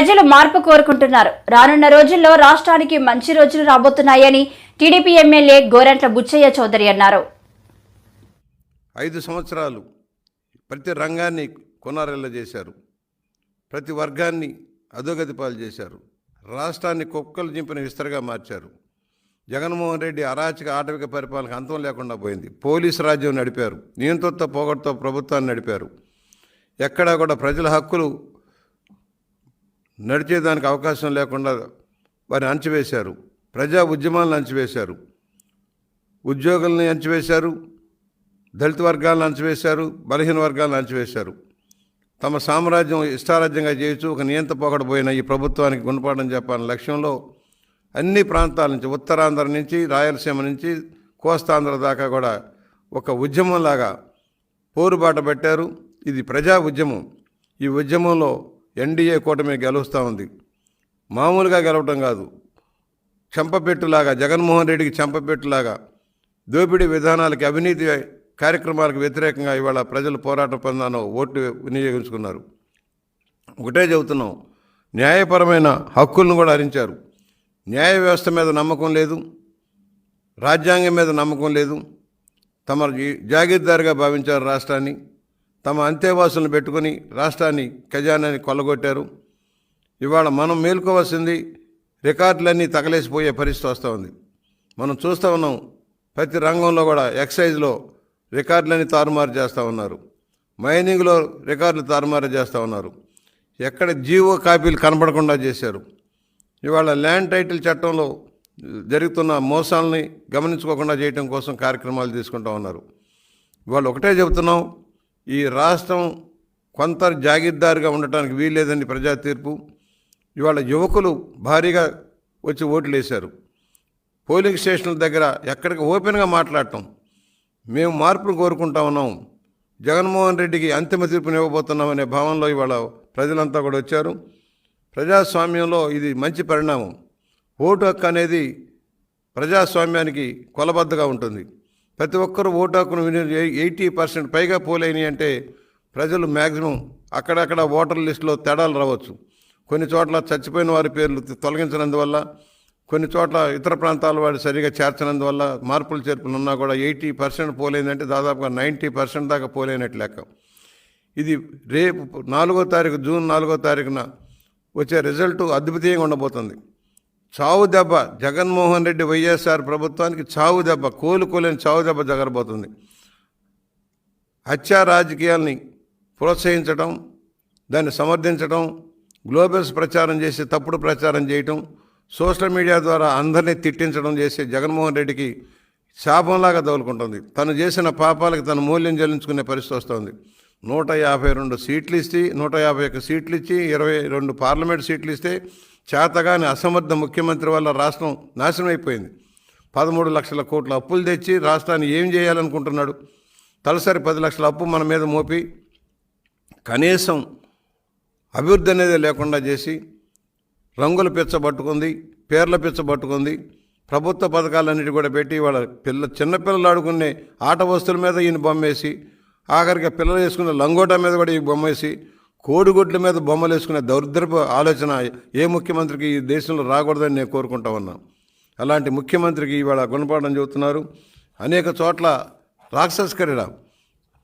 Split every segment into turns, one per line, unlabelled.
ప్రజలు మార్పు కోరుకుంటున్నారు. రానున్న రోజుల్లో రాష్ట్రానికి మంచి రోజులు రాబోతున్నాయని టీడీపీ ఎమ్మెల్యే గోరంట్ల బుచ్చయ్య చౌదరి అన్నారు.
5 సంవత్సరాలు ప్రతి రంగాన్ని కొనారెల్ల చేశారు. ప్రతి వర్గాన్ని అధోగతి పాలు చేశారు. రాష్ట్రాన్ని కుక్కలు చింపిన విస్తరగా మార్చారు. జగన్మోహన్ రెడ్డి అరాచక ఆటవిక పరిపాలనకు అంతం లేకుండా పోయింది. పోలీసు రాజ్యం నడిపారు. నియంత్రణతో పోగొట్టుతో ప్రభుత్వాన్ని నడిపారు. ఎక్కడా కూడా ప్రజల హక్కులు నడిచేదానికి అవకాశం లేకుండా వారిని అణచివేశారు. ప్రజా ఉద్యమాలను అణచివేశారు. ఉద్యోగుల్ని అణచివేశారు. దళిత వర్గాలను అణచివేశారు. బలహీన వర్గాలను అణచివేశారు. తమ సామ్రాజ్యం ఇష్టారాజ్యంగా చేయొచ్చు ఒక నియంత పోకడపోయిన ఈ ప్రభుత్వానికి గుణపాఠం చెప్పాలనే లక్ష్యంలో అన్ని ప్రాంతాల నుంచి, ఉత్తరాంధ్ర నుంచి రాయలసీమ నుంచి కోస్తాంధ్ర దాకా కూడా ఒక ఉద్యమంలాగా పోరుబాట పెట్టారు. ఇది ప్రజా ఉద్యమం. ఈ ఉద్యమంలో ఎన్డీఏ కూటమి గెలుస్తూ ఉంది. మామూలుగా గెలవటం కాదు, చెంపపెట్టులాగా, జగన్మోహన్ రెడ్డికి చెంపపెట్టులాగా దోపిడీ విధానాలకి, అవినీతి కార్యక్రమాలకు వ్యతిరేకంగా ఇవాళ ప్రజలు పోరాట పొందానో ఓట్లు వినియోగించుకున్నారు. ఒకటే చెబుతున్నాం, న్యాయపరమైన హక్కులను కూడా హరించారు. న్యాయ వ్యవస్థ మీద నమ్మకం లేదు, రాజ్యాంగం మీద నమ్మకం లేదు. తమ జాగీర్దారుగా భావించారు రాష్ట్రాన్ని. తమ అంతేవాసులను పెట్టుకుని రాష్ట్రాన్ని ఖజానాన్ని కొల్లగొట్టారు. ఇవాళ మనం మేల్కోవాల్సింది, రికార్డులన్నీ తగలేసిపోయే పరిస్థితి వస్తూ ఉంది. మనం చూస్తూ ఉన్నాం, ప్రతి రంగంలో కూడా ఎక్సైజ్లో రికార్డులన్నీ తారుమారు చేస్తూ ఉన్నారు. మైనింగ్లో రికార్డులు తారుమారు చేస్తూ ఉన్నారు. ఎక్కడ జీవో కాపీలు కనపడకుండా చేశారు. ఇవాళ ల్యాండ్ టైటిల్ చట్టంలో జరుగుతున్న మోసాలని గమనించుకోకుండా చేయడం కోసం కార్యక్రమాలు తీసుకుంటూ ఉన్నారు. ఇవాళ ఒకటే చెబుతున్నాం, ఈ రాష్ట్రం కొంత జాగీర్దారుగా ఉండటానికి వీల్లేదని ప్రజా తీర్పు. ఇవాళ యువకులు భారీగా వచ్చి ఓట్లు వేశారు. పోలింగ్ స్టేషన్ల దగ్గర ఎక్కడికి ఓపెన్గా మాట్లాడటం, మేము మార్పును కోరుకుంటా ఉన్నాం, జగన్మోహన్ రెడ్డికి అంతిమ తీర్పుని ఇవ్వబోతున్నాం అనే భావనలో ఇవాళ ప్రజలంతా కూడా వచ్చారు. ప్రజాస్వామ్యంలో ఇది మంచి పరిణామం. ఓటు హక్కు అనేది ప్రజాస్వామ్యానికి కొలబద్దగా ఉంటుంది. ప్రతి ఒక్కరూ ఓటు హక్కును 80% పైగా పోలైనవి అంటే ప్రజలు మ్యాక్సిమం అక్కడక్కడ ఓటర్ లిస్టులో తేడాలు రావచ్చు. కొన్ని చోట్ల చచ్చిపోయిన వారి పేర్లు తొలగించినందువల్ల, కొన్ని చోట్ల ఇతర ప్రాంతాల వాడు సరిగా చేర్చనందువల్ల మార్పులు చేర్పులు ఉన్నా కూడా 80% పోలేదంటే దాదాపుగా 90% దాకా పోలేనట్టు లెక్క. ఇది రేపు 4వ తారీఖు, జూన్ 4వ తారీఖున వచ్చే రిజల్టు అద్భుతంగా ఉండబోతుంది. చావు దెబ్బ జగన్మోహన్ రెడ్డి వైఎస్ఆర్ ప్రభుత్వానికి చావు దెబ్బ, కోలుకోలేని చావు దెబ్బ జరగబోతుంది. హత్యా రాజకీయాల్ని ప్రోత్సహించడం, దాన్ని సమర్థించడం, గ్లోబల్స్ ప్రచారం చేసి తప్పుడు ప్రచారం చేయటం, సోషల్ మీడియా ద్వారా అందరినీ తిట్టించడం చేసే జగన్మోహన్ రెడ్డికి శాపంలాగా తగులుకుంటుంది. తను చేసిన పాపాలకు తను మూల్యం చెల్లించుకునే పరిస్థితి వస్తుంది. 152 సీట్లు ఇచ్చి, 151 సీట్లు ఇచ్చి, 22 పార్లమెంట్ సీట్లు ఇస్తే చేతగాని అసమర్థ ముఖ్యమంత్రి వల్ల రాష్ట్రం నాశనం అయిపోయింది. 13 లక్షల కోట్ల అప్పులు తెచ్చి రాష్ట్రాన్ని ఏం చేయాలనుకుంటున్నాడు? తలసరి 10 లక్షల అప్పు మన మీద మోపి కనీసం అభివృద్ధి అనేది లేకుండా చేసి రంగుల పిచ్చబట్టుకుంది, పేర్ల పిచ్చబట్టుకుంది. ప్రభుత్వ పథకాలన్నిటి కూడా పెట్టి వాళ్ళ చిన్నపిల్లలు ఆడుకునే ఆట వస్తువుల మీద ఈయన బొమ్మేసి, ఆఖరికి పిల్లలు వేసుకునే లంగోటా మీద కూడా ఈ బొమ్మేసి, కోడిగుడ్ల మీద బొమ్మలు వేసుకునే దౌర్దర్భ ఆలోచన ఏ ముఖ్యమంత్రికి ఈ దేశంలో రాకూడదని నేను కోరుకుంటా ఉన్నా. అలాంటి ముఖ్యమంత్రికి ఇవాళ గుణపాఠం చెబుతున్నారు. అనేక చోట్ల రాక్షస క్రీడ,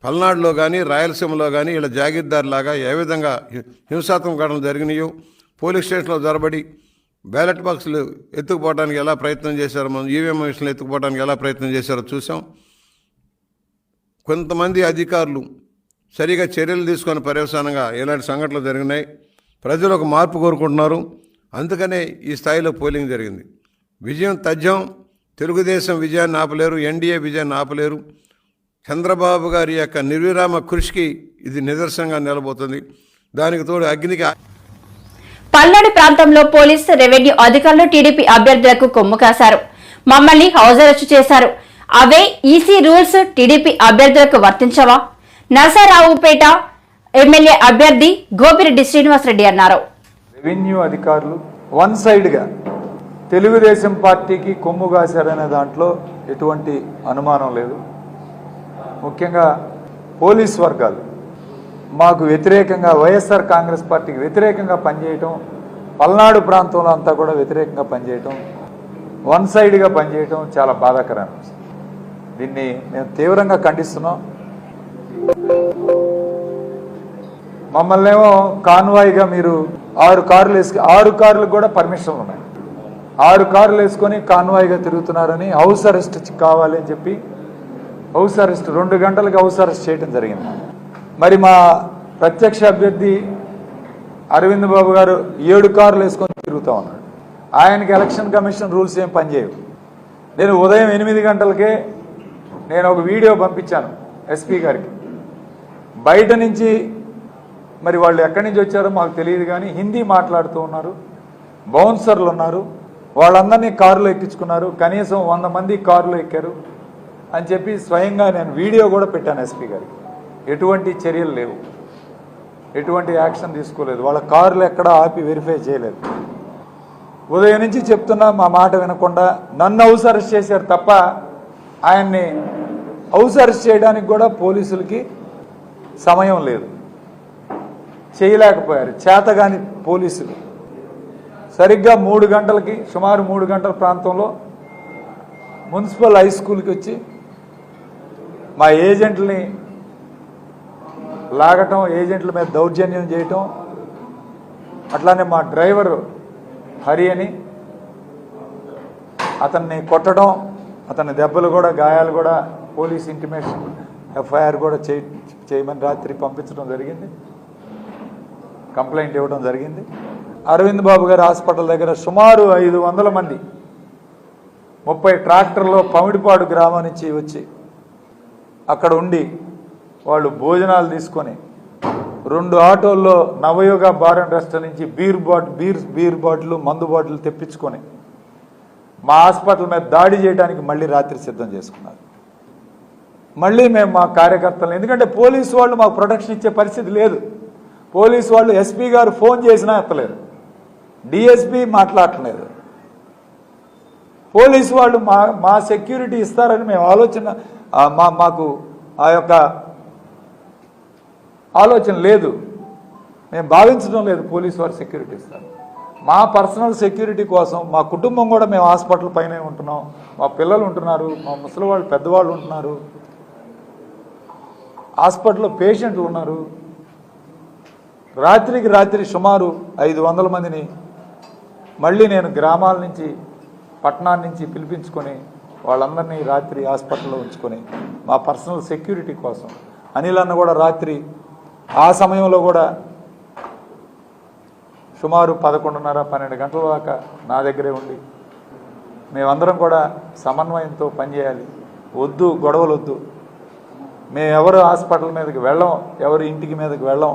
పల్నాడులో కానీ రాయలసీమలో కానీ ఇలా జాగీర్దారులాగా ఏ విధంగా హింసాత్మక ఘటనలు జరిగినాయో, పోలీస్ స్టేషన్లో జరబడి బ్యాలెట్ బాక్సులు ఎత్తుకుపోవడానికి ఎలా ప్రయత్నం చేశారో, మనం ఈవీఎం మిషన్లు ఎత్తుకుపోవడానికి ఎలా ప్రయత్నం చేశారో చూసాం. కొంతమంది అధికారులు సరిగా చర్యలు తీసుకొని పర్యవసానంగా ఇలాంటి సంఘటనలు జరిగినాయి. ప్రజలు ఒక మార్పు కోరుకుంటున్నారు. అందుకనే ఈ స్థాయిలో పోలింగ్ జరిగింది. విజయం తథ్యం. తెలుగుదేశం విజయాన్ని ఆపలేరు, ఎన్డీఏ విజయాన్ని ఆపలేరు. చంద్రబాబు గారి యొక్క నిర్విరామ కృషికి ఇది నిదర్శనంగా నిలబోతుంది. దానికి తోడు అగ్నికి
పల్నాడు ప్రాంతంలో పోలీసు, రెవెన్యూ అధికారులు టీడీపీ అభ్యర్థులకు కొమ్ము కాశారు. మమ్మల్ని హౌస్ అరెస్టు చేశారు. అవే ఈసీ రూల్స్ టీడీపీ అభ్యర్థులకు వర్తించవా? నరసరావుపేట ఎమ్మెల్యే అభ్యర్థి గోపిరెడ్డి శ్రీనివాసరెడ్డి అన్నారు.
రెవెన్యూ అధికారులు వన్ సైడ్గా తెలుగుదేశం పార్టీకి కొమ్ము కాశారనే దాంట్లో ఎటువంటి అనుమానం లేదు. ముఖ్యంగా పోలీస్ వర్గాలు మాకు వ్యతిరేకంగా, వైఎస్ఆర్ కాంగ్రెస్ పార్టీకి వ్యతిరేకంగా పనిచేయటం పల్నాడు ప్రాంతంలో అంతా కూడా వ్యతిరేకంగా పనిచేయటం, వన్ సైడ్గా పనిచేయటం చాలా బాధాకరం. దీన్ని మేము తీవ్రంగా ఖండిస్తున్నాం. మమ్మల్ని ఏమో కాన్వాయ్గా మీరు 6 కార్లకు కూడా పర్మిషన్లు ఉన్నాయి. 6 కార్లు వేసుకొని కాన్వాయ్గా తిరుగుతున్నారని హౌస్ అరెస్ట్ కావాలి అని చెప్పి హౌస్ అరెస్ట్ 2 గంటలకు హౌస్ అరెస్ట్ చేయడం జరిగింది. మరి మా ప్రత్యక్ష అభ్యర్థి అరవింద్ బాబు గారు 7 కార్లు వేసుకొని తిరుగుతూ ఉన్నాడు. ఆయనకి ఎలక్షన్ కమిషన్ రూల్స్ ఏం పనిచేయవు. నేను ఉదయం 8 గంటలకే నేను ఒక వీడియో పంపించాను ఎస్పీ గారికి. బయట నుంచి మరి వాళ్ళు ఎక్కడి నుంచి వచ్చారో మాకు తెలియదు కానీ హిందీ మాట్లాడుతూ ఉన్నారు, బౌన్సర్లు ఉన్నారు, వాళ్ళందరినీ కారులో ఎక్కించుకున్నారు, కనీసం 100 మంది కారులో ఎక్కారు అని చెప్పి స్వయంగా నేను వీడియో కూడా పెట్టాను ఎస్పీ గారికి. ఎటువంటి చర్యలు లేవు, ఎటువంటి యాక్షన్ తీసుకోలేదు, వాళ్ళ కార్లు ఎక్కడా ఆపి వెరిఫై చేయలేదు. ఉదయం నుంచి చెప్తున్నా మా మాట వినకుండా నన్ను హౌస్ అరెస్ట్ చేశారు తప్ప ఆయన్ని హౌస్ అరెస్ట్ చేయడానికి కూడా పోలీసులకి సమయం లేదు, చేయలేకపోయారు. చేతగాని పోలీసులు సరిగ్గా 3 గంటలకి, సుమారు 3 గంటల ప్రాంతంలో మున్సిపల్ హై స్కూల్కి వచ్చి మా ఏజెంట్లని లాగటం, ఏజెంట్ల మీద దౌర్జన్యం చేయటం, అట్లానే మా డ్రైవర్ హరి అని అతన్ని కొట్టడం, అతని దెబ్బలు కూడా, గాయాలు కూడా, పోలీస్ ఇంటిమేషన్ ఎఫ్ఐఆర్ కూడా చేయమని రాత్రి పంపించడం జరిగింది, కంప్లైంట్ ఇవ్వడం జరిగింది. అరవింద్ బాబు గారి హాస్పిటల్ దగ్గర సుమారు 500 మంది 30 ట్రాక్టర్లో పమిడిపాడు గ్రామం నుంచి వచ్చి అక్కడ ఉండి వాళ్ళు భోజనాలు తీసుకొని 2 ఆటోల్లో నవయోగ బార్ అండ్ రెస్టారెంట్ నుంచి బీర్ బాటిల్, మందు బాటిల్ తెప్పించుకొని మా హాస్పిటల్ మీద దాడి చేయడానికి మళ్ళీ రాత్రి సిద్ధం చేసుకున్నారు. మళ్ళీ మేము మా కార్యకర్తలు, ఎందుకంటే పోలీసు వాళ్ళు మాకు ప్రొటెక్షన్ ఇచ్చే పరిస్థితి లేదు. పోలీసు వాళ్ళు ఎస్పీ గారు ఫోన్ చేసినా ఎత్తలేరు, డిఎస్పీ మాట్లాడట్లేదు. పోలీసు వాళ్ళు మా సెక్యూరిటీ ఇస్తారని మేము మాకు ఆ యొక్క ఆలోచన లేదు, మేము భావించడం లేదు పోలీసు వారు సెక్యూరిటీ ఇస్తారు. మా పర్సనల్ సెక్యూరిటీ కోసం మా కుటుంబం కూడా మేము హాస్పిటల్ పైనే ఉంటున్నాం, మా పిల్లలు ఉంటున్నారు, మా ముసలి వాళ్ళు, పెద్దవాళ్ళు ఉంటున్నారు, హాస్పిటల్లో పేషెంట్లు ఉన్నారు. రాత్రికి రాత్రి సుమారు 500 మందిని మళ్ళీ నేను గ్రామాల నుంచి, పట్టణాల నుంచి పిలిపించుకొని వాళ్ళందరినీ రాత్రి హాస్పిటల్లో ఉంచుకొని మా పర్సనల్ సెక్యూరిటీ కోసం. అనిల్ అన్న కూడా రాత్రి ఆ సమయంలో కూడా సుమారు 11:30-12 గంటల దాకా నా దగ్గరే ఉండి మేమందరం కూడా సమన్వయంతో పనిచేయాలి, వద్దు గొడవలు వద్దు, మేము ఎవరు హాస్పిటల్ మీదకి వెళ్ళం, ఎవరి ఇంటికి మీదకి వెళ్ళం,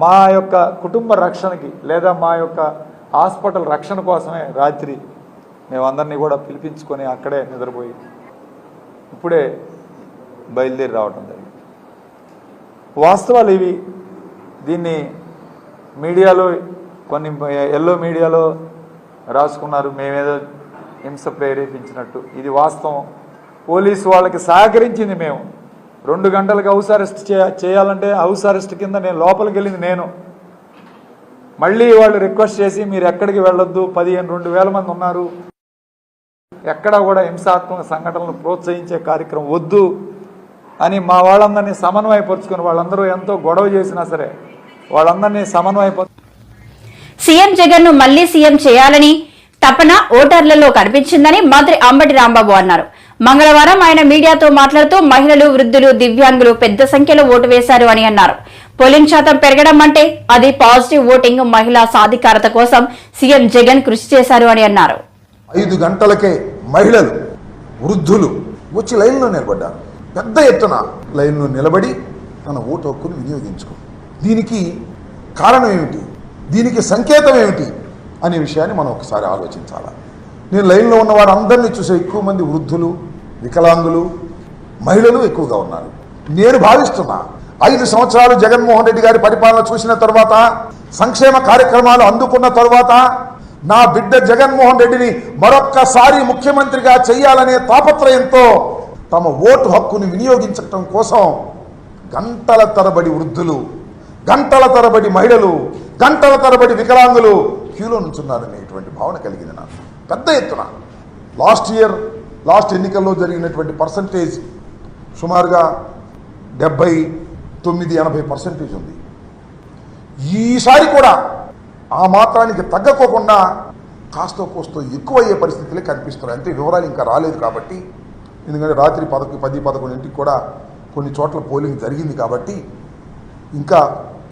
మా యొక్క కుటుంబ రక్షణకి లేదా మా యొక్క హాస్పిటల్ రక్షణ కోసమే రాత్రి మేమందరినీ కూడా పిలిపించుకొని అక్కడే నిద్రపోయి ఇప్పుడే బయలుదేరి రావడం జరిగింది. వాస్తవాలు ఇవి. దీన్ని మీడియాలో కొన్ని ఎల్లో మీడియాలో రాసుకున్నారు మేమేదో హింస ప్రేరేపించినట్టు. ఇది వాస్తవం. పోలీసు వాళ్ళకి సహకరించింది మేము. 2 గంటలకు హౌస్ అరెస్ట్ చేయాలంటే హౌస్ అరెస్ట్ కింద నేను లోపలికి వెళ్ళింది నేను. మళ్ళీ వాళ్ళు రిక్వెస్ట్ చేసి మీరు ఎక్కడికి వెళ్ళొద్దు, 15,000-2,000 మంది ఉన్నారు, ఎక్కడా కూడా హింసాత్మక సంఘటనలు ప్రోత్సహించే కార్యక్రమం వద్దు అని మా వాళ్ళందరినీ సమన్వయపరుచుకొని, వాళ్ళందరూ ఎంతో గొడవ చేసినా సరే వాళ్ళందరినీ
సీఎం జగన్ ను మళ్లీ సీఎం చేయాలని తపన ఓటర్లలో కనిపించిందని మంత్రి అంబటి రాంబాబు అన్నారు. మంగళవారం ఆయన మీడియాతో మాట్లాడుతూ మహిళలు, వృద్ధులు, దివ్యాంగులు పెద్ద సంఖ్యలో ఓటు వేశారు అని అన్నారు. పోలింగ్ శాతం పెరగడం అంటే అది పాజిటివ్ ఓటింగ్. మహిళా సాధికారత కోసం సీఎం జగన్ కృషి చేశారు అని అన్నారు.
5 గంటలకే మహిళలు, వృద్ధులు వచ్చి లైన్లో నిలబడ్డారు. పెద్ద ఎత్తున లైన్లో నిలబడి తన ఓటు హక్కును వినియోగించుకో. దీనికి కారణం ఏమిటి, దీనికి సంకేతం ఏమిటి అనే విషయాన్ని మనం ఒకసారి ఆలోచించాలి. నేను లైన్లో ఉన్న వారందరినీ చూసే ఎక్కువ మంది వృద్ధులు, వికలాంగులు, మహిళలు ఎక్కువగా ఉన్నారు. నేను భావిస్తున్నా 5 సంవత్సరాలు జగన్మోహన్ రెడ్డి గారి పరిపాలన చూసిన తర్వాత, సంక్షేమ కార్యక్రమాలు అందుకున్న తర్వాత నా బిడ్డ జగన్మోహన్ రెడ్డిని మరొక్కసారి ముఖ్యమంత్రిగా చేయాలనే తాపత్రయంతో తమ ఓటు హక్కును వినియోగించడం కోసం గంటల తరబడి వృద్ధులు, గంటల తరబడి మహిళలు, గంటల తరబడి వికలాంగులు క్యూలో నుంచున్నారనేటువంటి భావన కలిగింది నాకు పెద్ద ఎత్తున. లాస్ట్ ఎన్నికల్లో జరిగినటువంటి పర్సంటేజ్ సుమారుగా 79-80% ఉంది. ఈసారి కూడా ఆ మాత్రానికి తగ్గకోకుండా కాస్తో కోస్తో ఎక్కువయ్యే పరిస్థితులే కనిపిస్తున్నాయి. అంటే వివరాలు ఇంకా రాలేదు కాబట్టి, ఎందుకంటే రాత్రి 10-11 కూడా కొన్ని చోట్ల పోలింగ్ జరిగింది కాబట్టి ఇంకా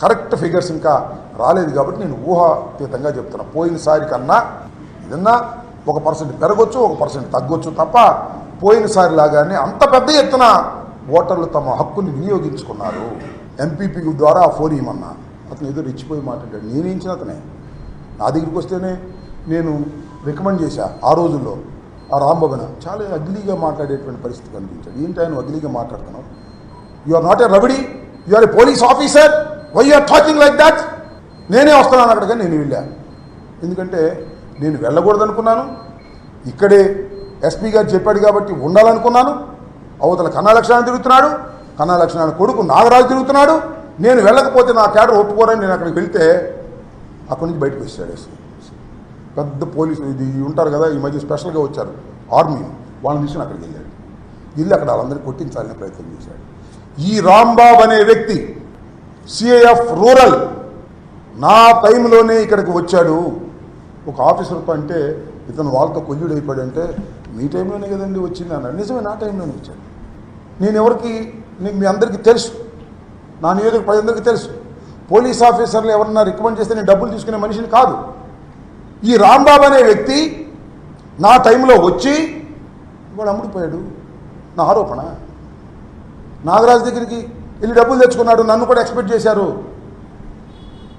కరెక్ట్ ఫిగర్స్ ఇంకా రాలేదు కాబట్టి నేను ఊహాతీతంగా చెప్తున్నా. పోయినసారి కన్నా ఏదన్నా 1% పెరగొచ్చు, 1% తగ్గొచ్చు తప్ప పోయినసారి లాగానే అంత పెద్ద ఎత్తున ఓటర్లు తమ హక్కుని వినియోగించుకున్నారు. ఎంపీపీ ద్వారా ఆ ఫోన్ ఇవ్వమన్నా అతను ఏదో రెచ్చిపోయి మాట్లాడాడు. నేనేంచిన అతనే నా దగ్గరికి వస్తేనే నేను రికమెండ్ చేశా. ఆ రోజుల్లో ఆ రాంబాబున చాలా అగ్లీగా మాట్లాడేటువంటి పరిస్థితి కనిపించాడు. ఏంటి ఆయన అగ్లీగా మాట్లాడుతున్నావు? You are not a rowdy, you are a police officer, why you are talking like that? నేనే వస్తున్నాను అక్కడికి, నేను వెళ్ళాను. ఎందుకంటే నేను వెళ్ళకూడదనుకున్నాను. ఇక్కడే ఎస్పీ గారు చెప్పాడు కాబట్టి ఉండాలనుకున్నాను. అవతల కన్నా లక్ష్మణ తిరుగుతున్నాడు, కన్నా లక్ష్మణ కొడుకు నాగరాజు తిరుగుతున్నాడు. నేను వెళ్ళకపోతే నా క్యాడర్ ఒప్పుకోరని నేను అక్కడికి వెళ్తే అక్కడి నుంచి బయటకు వచ్చాడు. పెద్ద పోలీసు ఇది ఉంటారు కదా, ఈ మధ్య స్పెషల్గా వచ్చారు ఆర్మీ, వాళ్ళని తీసుకుని అక్కడికి వెళ్ళాడు. వెళ్ళి అక్కడ వాళ్ళందరినీ కొట్టించాలని ప్రయత్నం చేశాడు. ఈ రాంబాబు అనే వ్యక్తి సిఐఎఫ్ రూరల్ నా టైంలోనే ఇక్కడికి వచ్చాడు ఒక ఆఫీసర్తో. అంటే ఇతను వాళ్ళతో కొల్లుడు అయిపోయాడంటే మీ టైంలోనే కదండి వచ్చింది అన్నాడు. నిజమే, నా టైంలోనే వచ్చాడు. నేను ఎవరికి మీ అందరికీ తెలుసు, నా నియోజక ప్రజలందరికీ తెలుసు. పోలీస్ ఆఫీసర్లు ఎవరన్నా రికమెండ్ చేస్తే నేను డబ్బులు తీసుకునే మనిషిని కాదు. ఈ రాంబాబు అనే వ్యక్తి నా టైంలో వచ్చి వాడు అమ్ముడిపోయాడు. నా ఆరోపణ. నాగరాజు దగ్గరికి వెళ్ళి డబ్బులు తెచ్చుకున్నాడు. నన్ను కూడా ఎక్స్పెక్ట్ చేశారు.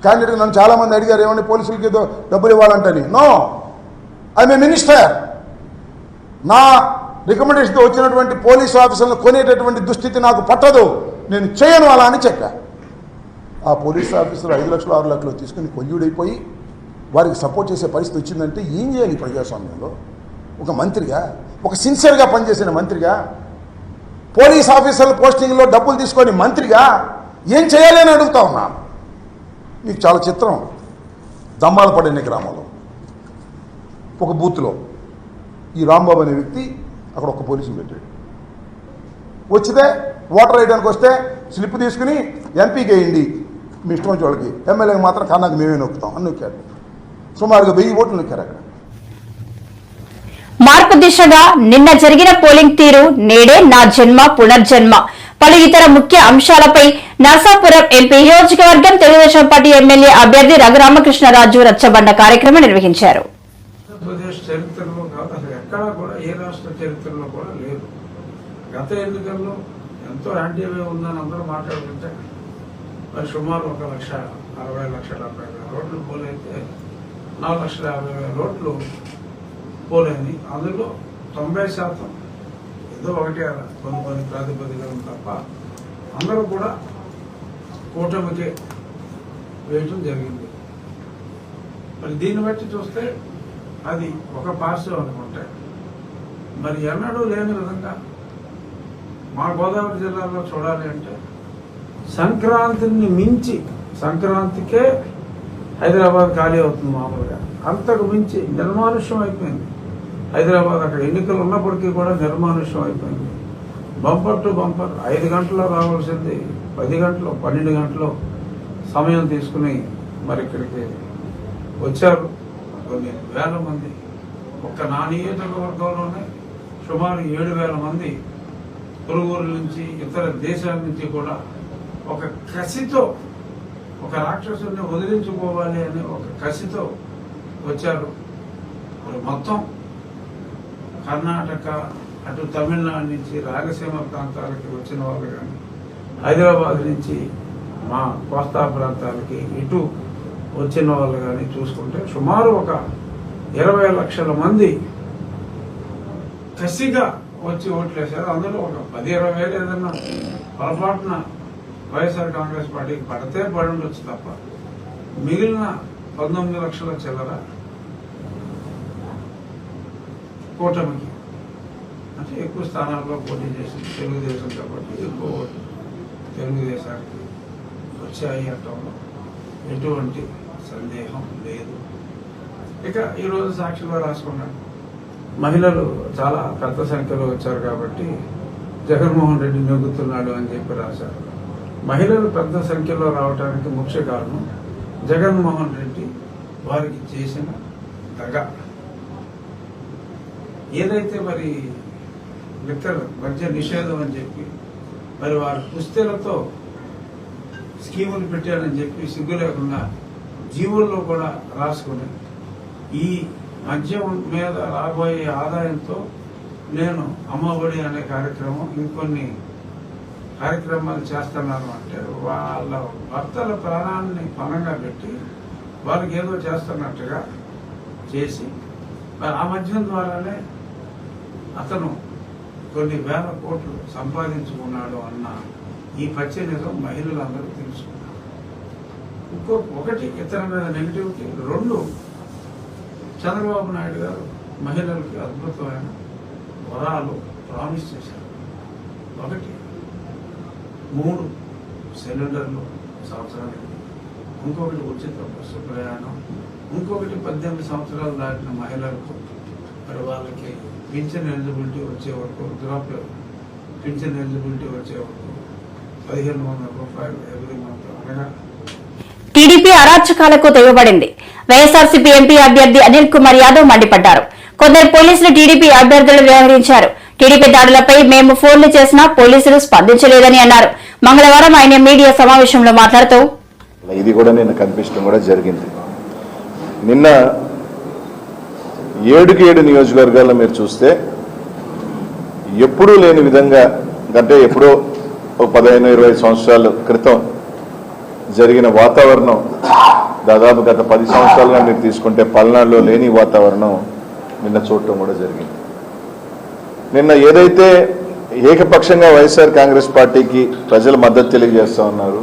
క్యాండిడేట్ నన్ను చాలామంది అడిగారు, ఏమంటే పోలీసులకి ఏదో డబ్బులు ఇవ్వాలంటని. No, I'm a minister. నా రికమెండేషన్తో వచ్చినటువంటి పోలీసు ఆఫీసర్లను కొనేటటువంటి దుస్థితి నాకు పట్టదు, నేను చేయను అలా అని చెప్పా. ఆ పోలీసు ఆఫీసర్ 5 లక్షలు 6 లక్షలు తీసుకుని కొల్లుడైపోయి వారికి సపోర్ట్ చేసే పరిస్థితి వచ్చిందంటే ఏం చేయాలి ప్రజాస్వామ్యంలో? ఒక మంత్రిగా, ఒక సిన్సియర్గా పనిచేసిన మంత్రిగా, పోలీస్ ఆఫీసర్ల పోస్టింగ్లో డబ్బులు తీసుకొని మంత్రిగా ఏం చేయాలి అని అడుగుతా ఉన్నా. మీకు చాలా చిత్రం. దమ్మాలపాడు అనే గ్రామంలో ఒక బూత్లో ఈ రాంబాబు అనే వ్యక్తి అక్కడ ఒక పోలీసుని పెట్టాడు. వచ్చితే ఓటర్ వేయడానికి వస్తే స్లిప్ తీసుకుని ఎంపీకి వేయండి మీ ఇష్టం వచ్చే వాళ్ళకి, ఎమ్మెల్యేకి మాత్రం కన్నాకు మేమే నొక్కుతాం అని నొక్కాడు. సుమారుగా 1000 ఓట్లు నొక్కారు అక్కడ.
మార్పు దిశగా నిన్న జరిగిన పోలింగ్ తీరు నేడే నా జన్మ పునర్జన్మ పలు ఇతర ముఖ్య అంశాలపై నర్సాపురం ఎంపీ నియోజకవర్గం తెలుగుదేశం పార్టీ ఎమ్మెల్యే అభ్యర్థి రఘురామకృష్ణరాజు రచ్చబండ కార్యక్రమం నిర్వహించారు.
ఆంధ్రప్రదేశ్ చరిత్రలో కాదు, అసలు ఎక్కడా కూడా ఏ రాష్ట్ర చరిత్రలో కూడా లేదు. గత ఎన్నికల్లో ఎంతో యాంటీవే ఉందని అందరూ మాట్లాడుకుంటే మరి సుమారు 1,60,60,70,000 రోడ్లు పోలైతే 4,50,000 రోడ్లు పోలేని, అందులో 90% ఏదో ఒకటి కొన్ని ప్రాతిపదికలు తప్ప అందరూ కూడా కూటమికి వేయటం జరిగింది. మరి దీన్ని బట్టి చూస్తే అది ఒక పార్శ్వం అనుకుంటే మరి ఎన్నడూ లేని విధంగా మా గోదావరి జిల్లాలో చూడాలి అంటే సంక్రాంతిని మించి, సంక్రాంతికే హైదరాబాద్ ఖాళీ అవుతుంది మామూలుగా, అంతకు మించి నిర్మానుష్యం అయిపోయింది హైదరాబాద్. అక్కడ ఎన్నికలు ఉన్నప్పటికీ కూడా నిర్మానుష్యం అయిపోయింది. బంపర్ టు బంపర్ 5 గంటల్లో రావాల్సింది 10 గంటలు 12 గంటలు సమయం తీసుకుని మరి ఇక్కడికి వచ్చారు కొన్ని వేల మంది. ఒక్క నా నియోజకవర్గంలోనే సుమారు 7,000 మంది పొరుగురు నుంచి ఇతర దేశాల నుంచి కూడా ఒక కసితో, ఒక రాక్షసుని వదిలించుకోవాలి అనే ఒక కసితో వచ్చారు. మొత్తం కర్ణాటక, అటు తమిళనాడు నుంచి రాయలసీమ ప్రాంతాలకి వచ్చిన వాళ్ళు కానీ, హైదరాబాద్ నుంచి మా కోస్తా ప్రాంతాలకి ఇటు వచ్చిన వాళ్ళు కానీ చూసుకుంటే సుమారు ఒక 20 లక్షల మంది కసిగా వచ్చి ఓట్లేశారు. అందులో ఒక 10-20 వేలు ఏదన్నా పొరపాటున వైఎస్ఆర్ కాంగ్రెస్ పార్టీకి పడితే పడి ఉండొచ్చు తప్ప మిగిలిన 19 లక్షల చిల్లర కూటమికి, అంటే ఎక్కువ స్థానాల్లో పోటీ చేసింది తెలుగుదేశం కాబట్టి ఎక్కువ తెలుగుదేశానికి వచ్చాయి అంటంలో ఎటువంటి సందేహం లేదు. ఇక ఈరోజు సాక్షిలో రాసుకున్నాను, మహిళలు చాలా పెద్ద సంఖ్యలో వచ్చారు కాబట్టి జగన్మోహన్ రెడ్డి నెగ్గుతున్నాడు అని చెప్పి రాశారు. మహిళలు పెద్ద సంఖ్యలో రావడానికి ముఖ్య కారణం జగన్మోహన్ రెడ్డి వారికి చేసిన దగ. ఏదైతే మరి లిక్కర్ మద్య నిషేధం అని చెప్పి మరి వారి కుస్తీలతో స్కీములు పెట్టారని చెప్పి సిగ్గు లేకుండా జీవుల్లో కూడా రాసుకుని ఈ మద్యం మీద రాబోయే ఆదాయంతో నేను అమ్మఒడి అనే కార్యక్రమం ఇంకొన్ని కార్యక్రమాలు చేస్తున్నాను అంటే వాళ్ళ భర్తల ప్రాణాన్ని పణంగా పెట్టి వాళ్ళకి ఏదో చేస్తున్నట్టుగా చేసి మరి ఆ మద్యం ద్వారానే అతను కొన్ని వేల కోట్లు సంపాదించుకున్నాడు అన్న ఈ పచ్చి నిజం మహిళలందరూ తెలుసుకున్నారు. ఒకటి ఇతని మీద నెగిటివిటీ, రెండు చంద్రబాబు నాయుడు గారు మహిళలకి అద్భుతమైన వరాలు ప్రామిస్ చేశారు. ఒకటి 3 సిలిండర్లు సంవత్సరానికి, ఇంకొకటి ఉచిత బస్సు ప్రయాణం, ఇంకొకటి 18 సంవత్సరాలు దాటిన మహిళలకు మరి వాళ్ళకి పింఛన్ ఎలిజిబిలిటీ వచ్చే వరకు, వృద్ధాప్య పింఛన్ ఎలిజిబిలిటీ వచ్చే వరకు 1500 రూపాయలు ఎవ్రీ మంత్. అనగా
టీడీపీ అరాచకాలకు తెగబడింది. వైఎస్ఆర్సీపీ ఎంపీ అభ్యర్థి అనిల్ కుమార్ యాదవ్ మండిపడ్డారు. కొందరు పోలీసులు టీడీపీ అభ్యర్థులు వ్యవహరించారు. టీడీపీ దాడులపై మేము ఫోన్లు చేసినా పోలీసులు స్పందించలేదని అన్నారు. మంగళవారం ఆయన మీడియా సమావేశంలో మాట్లాడుతూ
ఇది కూడా నిన్న కనిపించడం కూడా జరిగింది. నిన్న 7కి 7 నియోజకవర్గాల్లో మీరు చూస్తే ఎప్పుడూ లేని విధంగా, అంటే ఎప్పుడో 15-20 సంవత్సరాల క్రితం జరిగిన వాతావరణం దాదాపు గత 10 సంవత్సరాలుగా మీరు తీసుకుంటే పల్నాడులో లేని వాతావరణం నిన్న చూడటం కూడా జరిగింది. నిన్న ఏదైతే ఏకపక్షంగా వైఎస్ఆర్ కాంగ్రెస్ పార్టీకి ప్రజలు మద్దతు తెలియజేస్తూ ఉన్నారు,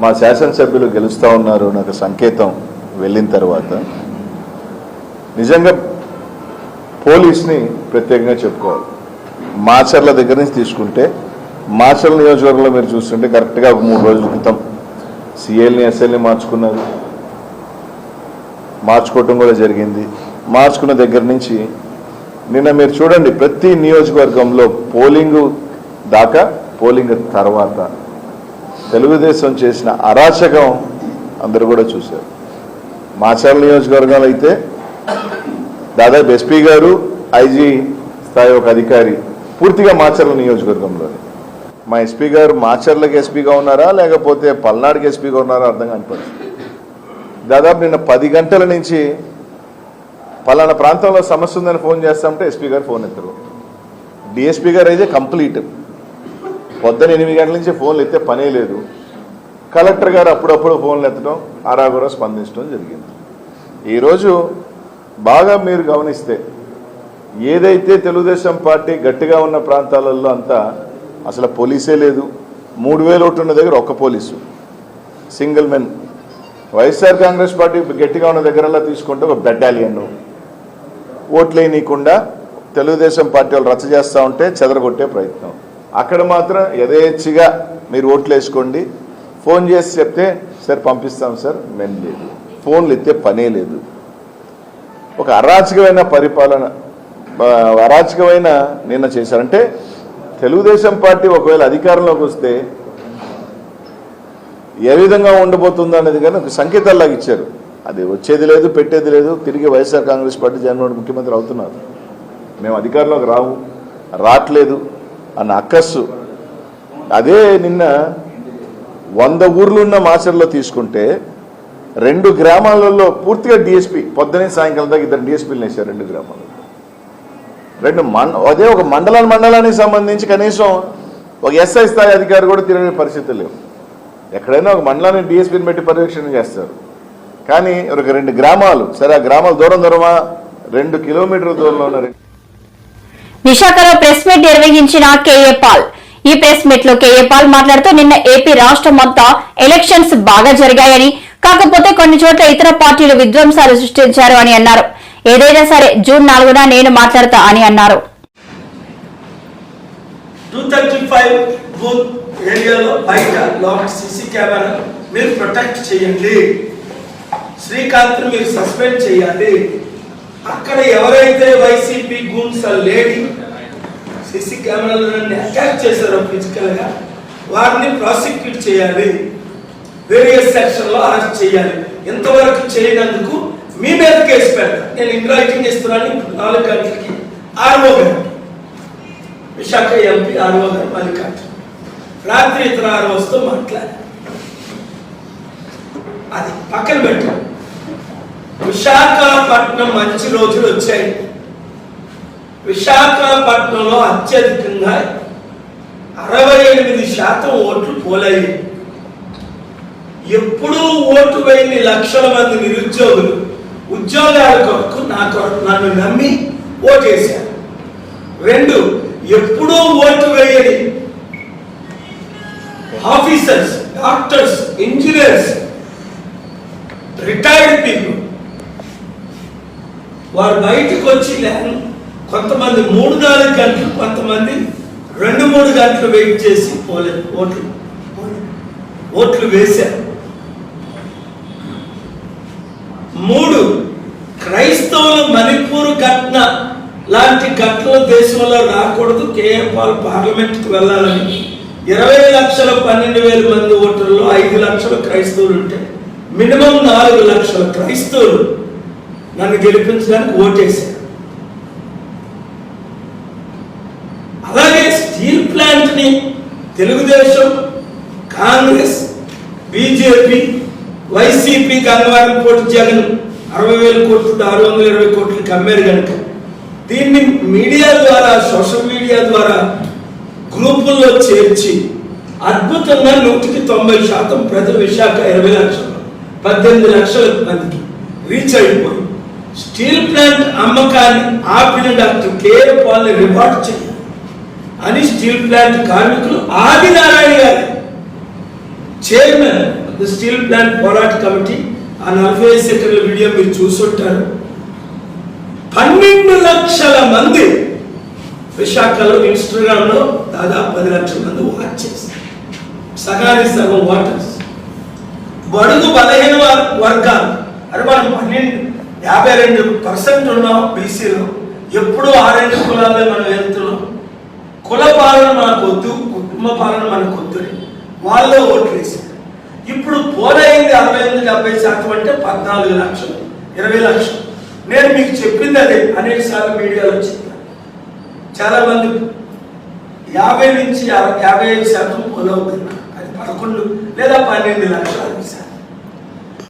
మా శాసనసభ్యులు గెలుస్తూ ఉన్నారు నాకు సంకేతం వెళ్ళిన తర్వాత నిజంగా పోలీస్ని ప్రత్యేకంగా చెప్పుకోవాలి. మాచర్ల దగ్గర నుంచి తీసుకుంటే మాచర్ల నియోజకవర్గంలో మీరు చూస్తుంటే కరెక్ట్గా 3 రోజుల క్రితం సిఎల్ని ఎస్ఎల్ని మార్చుకోవటం కూడా జరిగింది. మార్చుకున్న దగ్గర నుంచి నిన్న మీరు చూడండి ప్రతి నియోజకవర్గంలో పోలింగ్ దాకా పోలింగ్ తర్వాత తెలుగుదేశం చేసిన అరాచకం అందరూ కూడా చూశారు. మాచర్ల నియోజకవర్గాలు అయితే దాదాపు ఎస్పీ గారు, ఐజీ స్థాయి ఒక అధికారి పూర్తిగా మాచర్ల నియోజకవర్గంలోనే. మా ఎస్పీ గారు మాచర్లకి ఎస్పీగా ఉన్నారా లేకపోతే పల్నాడుకి ఎస్పీగా ఉన్నారా అర్థం కాని పరిస్థితి. దాదాపు నిన్న 10 గంటల నుంచి పలానా ప్రాంతంలో సమస్య ఉందని ఫోన్ చేస్తామంటే ఎస్పీ గారు ఫోన్ ఎత్తరు. డిఎస్పీ గారు అయితే కంప్లీట్ పొద్దున 8 గంటల నుంచి ఫోన్లు ఎత్తే పనే లేదు. కలెక్టర్ గారు అప్పుడప్పుడు ఫోన్లు ఎత్తడం, ఆరాగురా స్పందించడం జరిగింది. ఈరోజు బాగా మీరు గమనిస్తే ఏదైతే తెలుగుదేశం పార్టీ గట్టిగా ఉన్న ప్రాంతాలలో అంతా అసలు పోలీసే లేదు. 3000 ఓట్లు ఉన్న దగ్గర ఒక్క police, single men. YSR Congress party గట్టిగా ఉన్న దగ్గరలా తీసుకుంటే ఒక బెటాలియన్. ఓట్లేయనీయకుండా తెలుగుదేశం పార్టీ వాళ్ళు రచ్చ చేస్తూ ఉంటే చెదరగొట్టే ప్రయత్నం. అక్కడ మాత్రం యథేచ్ఛగా మీరు ఓట్లు వేసుకోండి, ఫోన్ చేసి చెప్తే సార్ పంపిస్తాం సార్, మేము లేదు, ఫోన్లు ఎత్తే పనే లేదు. ఒక అరాచకమైన పరిపాలన, అరాచకమైన నిన్న చేశారంటే తెలుగుదేశం పార్టీ ఒకవేళ అధికారంలోకి వస్తే ఏ విధంగా ఉండబోతుందో అనేది కానీ ఒక సంకేతాల్లాగా ఇచ్చారు. అది వచ్చేది లేదు, పెట్టేది లేదు. తిరిగి వైఎస్ఆర్ కాంగ్రెస్ పార్టీ జగన్మోహన్ ముఖ్యమంత్రి అవుతున్నారు. మేము అధికారంలోకి రావట్లేదు అన్న అక్కస్సు. అదే నిన్న 100 ఊర్లు ఉన్న మాచర్లో తీసుకుంటే 2 గ్రామాలలో పూర్తిగా డిఎస్పీ పొద్దునే సాయంకాలం దాకా 2 డిఎస్పీలు వేశారు 2 గ్రామాల్లో. అదే ఒక మండలానికి సంబంధించి కనీసం ఒక ఎస్ఐ స్థాయి అధికారి కూడా తిరిగే పరిస్థితులు లేవు. ఎక్కడైనా ఒక మండలాన్ని డిఎస్పీని పెట్టి పర్యవేక్షణ చేస్తారు. కానీ ఒక 2 గ్రామాలు, సరే ఆ గ్రామాలు దూరమా 2 కిలోమీటర్ల దూరంలో ఉన్న
విశాఖలో ప్రెస్ మీట్ నిర్వహించిన కేఏ పాల్. ఈ ప్రెస్ మీట్ లో కేఏ పాల్ మాట్లాడుతూ నిన్న ఏపీ రాష్ట్రం అంతా ఎలక్షన్స్ బాగా జరిగాయని, కాకపోతే కొన్ని చోట్ల ఇతర పార్టీలు విధ్వంసాలు సృష్టించారు అని అన్నారు. ఏదైనా సరే జూన్ 4న నేను మాట్లాడతా అని అన్నారు.
235 బూత్ ఏరియాలో బయట లోపల సీసీ కెమెరా మీరు ప్రొటెక్ట్ చేయండి. శ్రీకాంత్ని మీరు సస్పెండ్ చేయాలి. అక్కడ ఎవరైతే వైసీపీ గూన్స్ లేడీ సిసి కెమెరాలను అటాక్ చేశారో ఫిజికల్గా వారిని ప్రాసిక్యూట్ చేయాలి, వేరియస్ సెక్షన్లో అరెస్ట్ చేయాలి. ఇంతవరకు చేయనందుకు మీ మీద కేసు పెడతా. నేను ఇన్ రైటింగ్ ఇస్తున్నాను. 4 గంటలకి ఆర్ఓ గారు, విశాఖ ఎంపీ ఆర్ఓ గారు మల్లికార్జున రాత్రి ఇతర ఆర్ఓస్తో మాట్లాడారు. అది పక్కన పెట్టారు. విశాఖపట్నం మంచి రోజులు వచ్చాయి. విశాఖపట్నంలో అత్యధికంగా 68% ఓట్లు పోలయ్యాయి. ఎప్పుడూ ఓటు వేయని లక్షల మంది నిరుద్యోగులు ఉద్యోగాల కొరకు నన్ను నమ్మి ఓటేశారు. 2, ఎప్పుడూ ఓటు వేయని officers, doctors, engineers, retired people వారు బయటకు వచ్చి కొంతమంది 3-4 గంటలు, కొంతమంది 2-3 గంటలు వెయిట్ చేసి ఓట్లు వేశారు. 3, క్రైస్తవులు మణిపూర్ ఘటన లాంటి ఘటనలు దేశంలో రాకూడదు, కేఏ పాల్ పార్లమెంట్కి వెళ్ళాలని 20,12,000 మంది ఓటర్లు 5 లక్షల క్రైస్తవులు ఉంటే మినిమం 4 లక్షల క్రైస్తవులు నన్ను గెలిపించడానికి ఓటేశారు. అలాగే స్టీల్ ప్లాంట్ని తెలుగుదేశం, కాంగ్రెస్, బీజేపీ, వైసీపీ గంగవారం కోటి జగన్ 60,000 కోట్లు 620 కోట్లకి అమ్మారు కనుక దీన్ని మీడియా ద్వారా, సోషల్ మీడియా ద్వారా గ్రూపుల్లో చేర్చి అద్భుతంగా 190% ప్రజలు విశాఖ 20 లక్షలు 18 లక్షల మందికి రీచ్ అయిపోయి స్టీల్ ప్లాంట్ అమ్మకాన్ని ఆపిన డాక్టర్ కేఏ పాల్ని రివార్డ్ చేయాలి అని స్టీల్ ప్లాంట్ కార్మికులు ఆదినారాయణ గారు చైర్మన్ స్టీల్ ప్లాంట్ పోరాట కమిటీ, ఆ 45 సెకండ్ల వీడియో మీరు చూసుంటారు. 12 లక్షల మంది విశాఖలో ఇన్స్టాగ్రామ్లో దాదాపు 10 లక్షల మంది వాచ్ చేస్తారు. సగానికి సగం వాటర్స్. బడుగు బలహీన వర్గాలు అంటే మనం 52% ఉన్నాం బీసీలో. ఎప్పుడూ 6 కులాలే మనం వెళ్తున్నాం. కుల పాలన మనకు వద్దు, కుటుంబ పాలన మనకు వద్దు వాళ్ళు ఓట్లు వేశారు. ఇప్పుడు పోలైంది 65-70% అంటే 14 లక్షలు 20 లక్షలు. నేను మీకు చెప్పింది అదే అనేక సార్లు మీడియాలో చెప్పాను. చాలా మంది 50 నుంచి 55% పోలవుతున్నారు. అది 11 లేదా 12 లక్షలు.